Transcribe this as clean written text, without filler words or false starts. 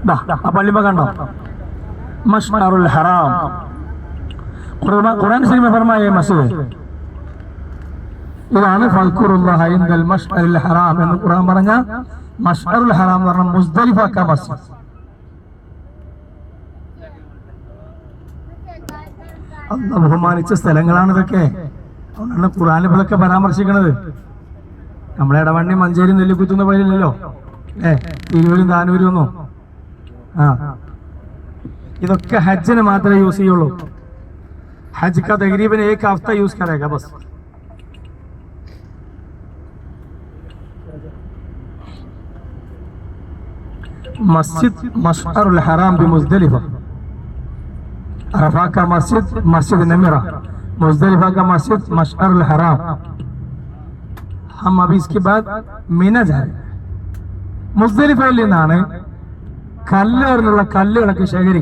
ആ പള്ളിമ കണ്ടോ? മശ്അറുൽ ഹറാം. ഖുർആൻ ശരീഫ് ഫർമായ മസ്ജിദ് ഇതാണ്. ഫദ്കുറുല്ലാഹ ഇൻദൽ മശ്അറിൽ ഹറാം എന്ന് ഖുർആൻ പറഞ്ഞ മശ്അറുൽ ഹറാം എന്ന് പറഞ്ഞ മുസ്ദലിഫ മസ്ജിദ്. അല്ലാഹു ബഹുമാനിച്ച സ്ഥലങ്ങളാണ് ഇതൊക്കെ. അതുകൊണ്ടാണ് ഖുർആനിൽ ഇതൊക്കെ പരാമർശിക്കുന്നത്. നമ്മളെ ഇടവണ്ണി മഞ്ചേരി നെല്ലിക്കുത്തുന്ന പോലെയല്ലോ തിരൂരും താനൂരും ഒന്നും. ഇതൊക്കെ ഹജ്ജിന് മാത്രമേ യൂസ് ചെയ്യുള്ളൂ. ഹജ്ജ് का तकरीबन एक हफ्ता यूज करेगा बस. मस्जिद मशअरुल हराम भी मुज़दलिफा, अरफा का मस्जिद मस्जिद नमीरा, मुज़दलिफा का मस्जिद मशअरुल हराम. हम अभी इसके बाद मीना जा रहे हैं. മുസ്ദലിഫയിൽ നിന്നാണ് കല്ലുകളൊക്കെ ശേഖരിക്കുന്നത്.